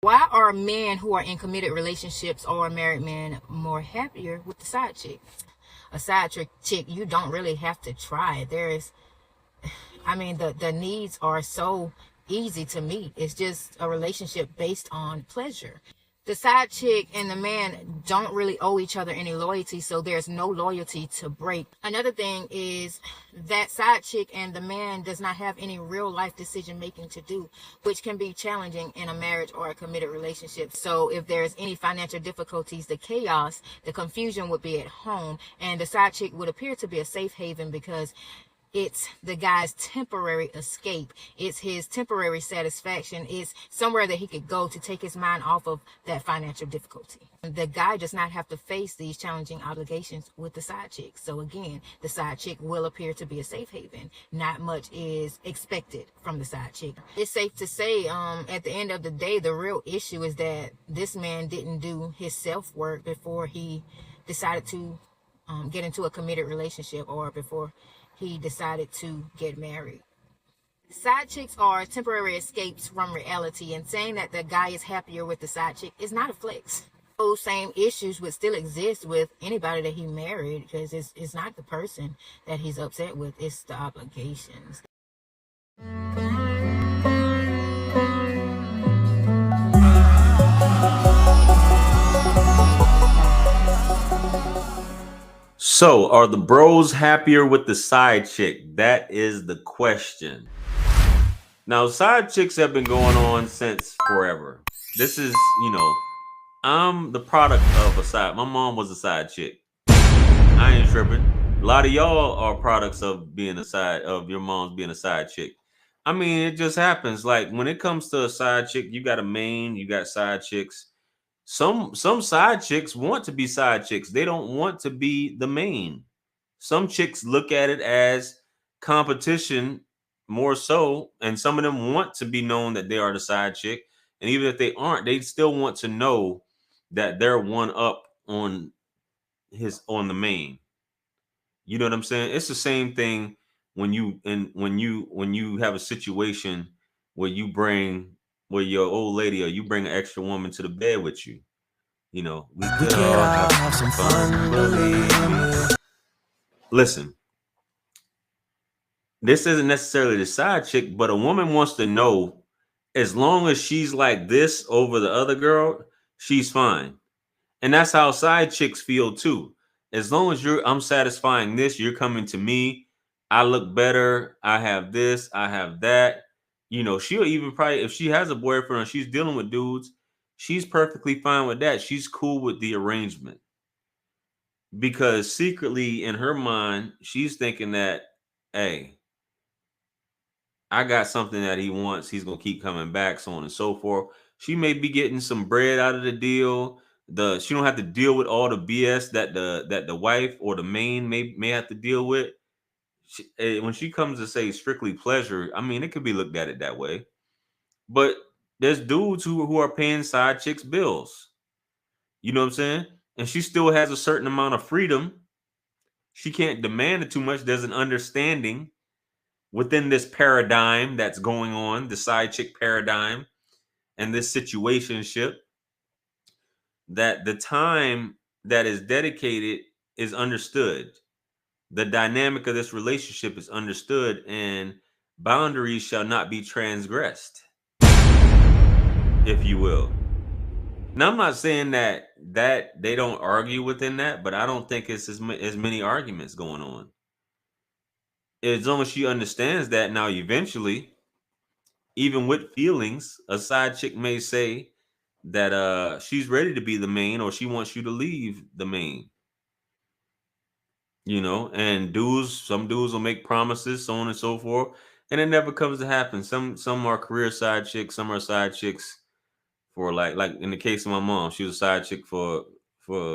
Why are men who are in committed relationships or married men more happier with the side chick? A side chick, you don't really have to try. The needs are so easy to meet. It's just a relationship based on pleasure. The side chick and the man don't really owe each other any loyalty, so there's no loyalty to break. Another thing is that side chick and the man does not have any real life decision making to do, which can be challenging in a marriage or a committed relationship. So if there's any financial difficulties, the chaos, the confusion would be at home, and the side chick would appear to be a safe haven because it's the guy's temporary escape. It's his temporary satisfaction. It's somewhere that he could go to take his mind off of that financial difficulty. The guy does not have to face these challenging obligations with the side chick. So again, the side chick will appear to be a safe haven. Not much is expected from the side chick. It's safe to say, at the end of the day, the real issue is that this man didn't do his self-work before he decided to get into a committed relationship, or before he decided to get married. Side chicks are temporary escapes from reality, and saying that the guy is happier with the side chick is not a flex. Those same issues would still exist with anybody that he married, because it's not the person that he's upset with, it's the obligations. So, are the bros happier with the side chick? That is the question. Now, side chicks have been going on since forever. This is, I'm the product of a side. My mom was a side chick. I ain't tripping. A lot of y'all are products of being of your mom's being a side chick. I mean, it just happens. Like when it comes to a side chick, you got a main, you got side chicks. Some side chicks want to be side chicks. They don't want to be the main. Some chicks look at it as competition more so, and some of them want to be known that they are the side chick. And even if they aren't, they still want to know that they're one up on the main. You know what I'm saying? It's the same thing when you have a situation where where your old lady or you bring an extra woman to the bed with you. We could all have some fun, believe me. Listen, this isn't necessarily the side chick, but a woman wants to know, as long as she's like this over the other girl, she's fine. And that's how side chicks feel too. As long as I'm satisfying this, you're coming to me. I look better. I have this. I have that. She'll even probably, if she has a boyfriend or she's dealing with dudes, she's perfectly fine with that. She's cool with the arrangement. Because secretly in her mind, she's thinking that, hey, I got something that he wants. He's going to keep coming back, so on and so forth. She may be getting some bread out of the deal. She don't have to deal with all the BS that the wife or the main may have to deal with. When she comes to say strictly pleasure, I mean, it could be looked at it that way. But there's dudes who are paying side chicks bills. You know what I'm saying? And she still has a certain amount of freedom. She can't demand it too much. There's an understanding within this paradigm that's going on, the side chick paradigm, and this situationship, that the time that is dedicated is understood. The dynamic of this relationship is understood, and boundaries shall not be transgressed, if you will. Now, I'm not saying that they don't argue within that, but I don't think it's as many arguments going on. As long as she understands that, now eventually, even with feelings, a side chick may say that she's ready to be the main, or she wants you to leave the main. And some dudes will make promises, so on and so forth, and it never comes to happen. Some are career side chicks, some are side chicks for like in the case of my mom, she was a side chick for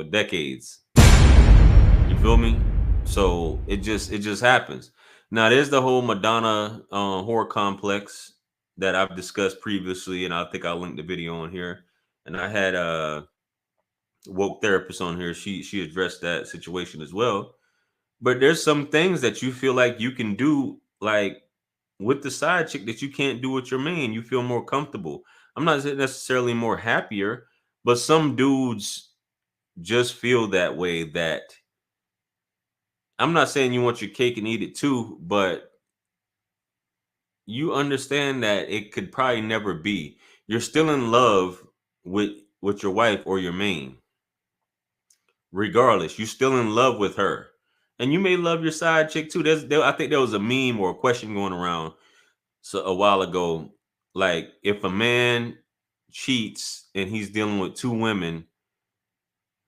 decades. You feel me? So it just happens. Now there's the whole Madonna horror complex that I've discussed previously, and I think I'll link the video on here. And I had a woke therapist on here. She addressed that situation as well. But there's some things that you feel like you can do, like with the side chick, that you can't do with your main. You feel more comfortable. I'm not necessarily more happier, but some dudes just feel that way. That I'm not saying you want your cake and eat it too, but you understand that it could probably never be. You're still in love with your wife or your main. Regardless, you're still in love with her. And you may love your side chick too. I think there was a meme or a question going around a while ago. Like, if a man cheats and he's dealing with two women,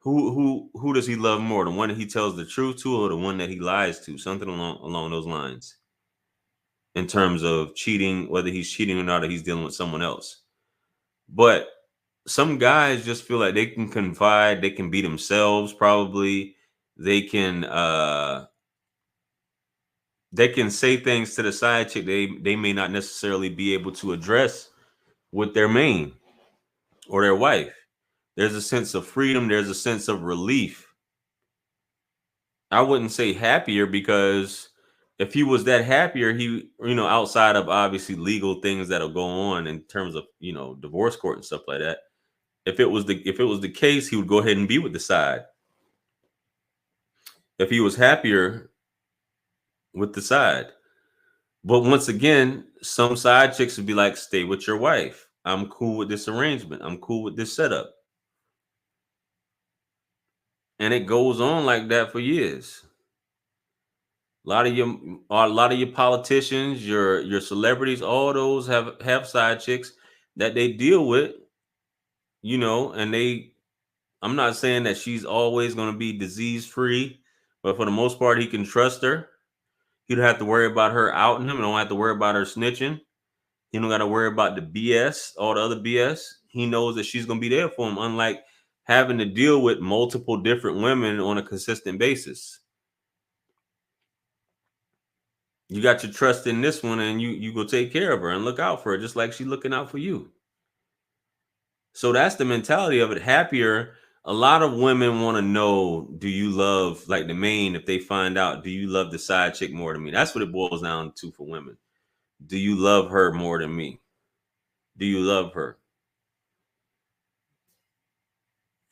who does he love more? The one that he tells the truth to, or the one that he lies to? Something along those lines. In terms of cheating, whether he's cheating or not, or he's dealing with someone else. But some guys just feel like they can confide, they can be themselves. Probably they can say things to the side chick they may not necessarily be able to address with their main or their wife. There's a sense of freedom. There's a sense of relief. I wouldn't say happier, because if he was that happier, he, outside of obviously legal things that'll go on in terms of, divorce court and stuff like that. If it was the case, he would go ahead and be with the side. If he was happier with the side. But once again, some side chicks would be like, stay with your wife. I'm cool with this arrangement. I'm cool with this setup. And it goes on like that for years. A lot of your politicians, your celebrities, all those have side chicks that they deal with, and I'm not saying that she's always going to be disease free, but for the most part, he can trust her. He don't have to worry about her outing him. He don't have to worry about her snitching. He don't got to worry about the BS, all the other BS. He knows that she's going to be there for him, unlike having to deal with multiple different women on a consistent basis. You got your trust in this one, and you go take care of her and look out for her, just like she's looking out for you. So that's the mentality of it. Happier. A lot of women want to know, do you love, like the main, if they find out, do you love the side chick more than me? That's what it boils down to for women. Do you love her more than me? Do you love her?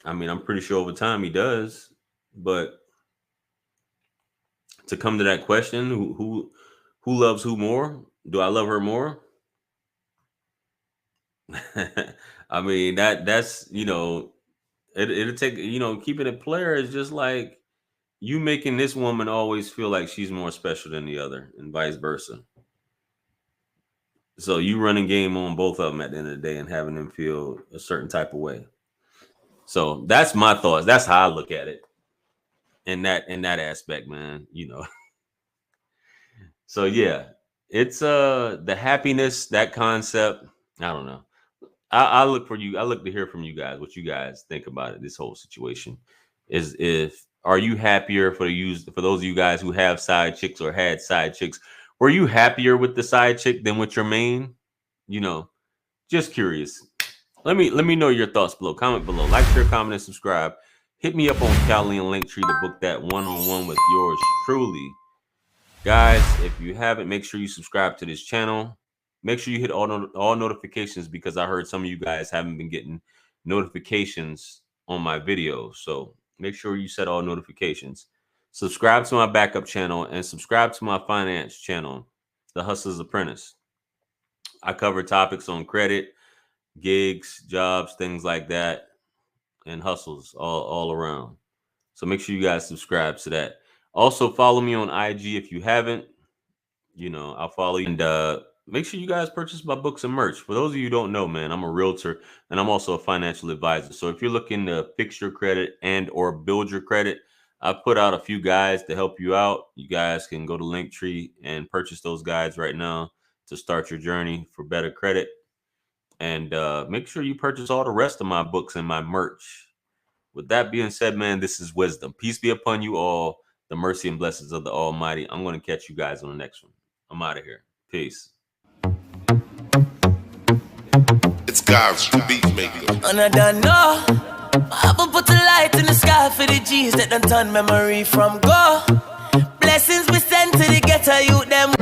I mean, I'm pretty sure over time he does, but to come to that question, who loves who more? Do I love her more? I mean, that's it'll take, keeping it player is just like you making this woman always feel like she's more special than the other, and vice versa. So you running game on both of them at the end of the day and having them feel a certain type of way. So that's my thoughts. That's how I look at it in that aspect, man. So yeah, it's the happiness, that concept. I don't know. I look for you. I look to hear from you guys what you guys think about it. This whole situation are you happier for those of you guys who have side chicks or had side chicks? Were you happier with the side chick than with your main? Just curious. Let me know your thoughts below. Comment below. Like, share, comment, and subscribe. Hit me up on Callie and Linktree to book that one-on-one with yours truly. Guys, if you haven't, make sure you subscribe to this channel. Make sure you hit all notifications, because I heard some of you guys haven't been getting notifications on my videos. So make sure you set all notifications. Subscribe to my backup channel and subscribe to my finance channel, The Hustler's Apprentice. I cover topics on credit, gigs, jobs, things like that, and hustles all around. So make sure you guys subscribe to that. Also, follow me on IG if you haven't. I'll follow you. And make sure you guys purchase my books and merch. For those of you who don't know, man, I'm a realtor and I'm also a financial advisor. So if you're looking to fix your credit and or build your credit, I put out a few guides to help you out. You guys can go to Linktree and purchase those guides right now to start your journey for better credit. And make sure you purchase all the rest of my books and my merch. With that being said, man, this is wisdom. Peace be upon you all. The mercy and blessings of the Almighty. I'm going to catch you guys on the next one. I'm out of here. Peace. It's God's beat maker. And I don't know. I will put a light in the sky for the G's that done turn memory from go. Blessings we send to the ghetto youth them.